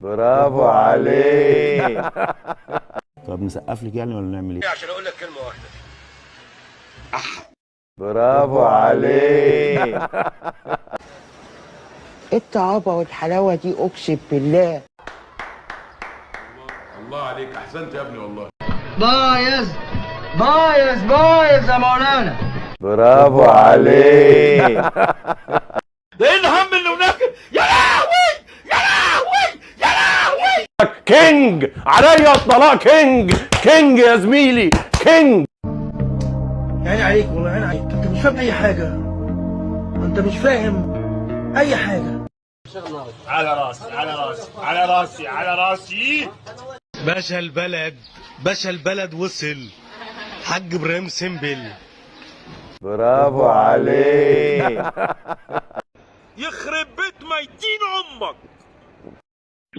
برافو عليك. طب نسقف لك يعني ولا نعمل ايه؟ عشان اقول لك كلمه واحده. برافو عليك. ايه الطعابه والحلاوه دي اقسم بالله. الله عليك، احسنت يا ابني والله. بايظ بايظ بايظ يا مولانا. برافو عليك. ده ايه الهم اللي هناك؟ يا لهوي يا لهوي يا لهوي. كينج عليا الطلاق، كينج كينج يا زميلي، كينج. عين عليك والله، عين عليك، انت مش فاهم اي حاجه، انت مش فاهم اي حاجه. على راسي على راسي على راسي على راسي. باشا البلد وصل حاج ابراهيم سمبل. برافو عليك. يخرب بيت ميتين امك.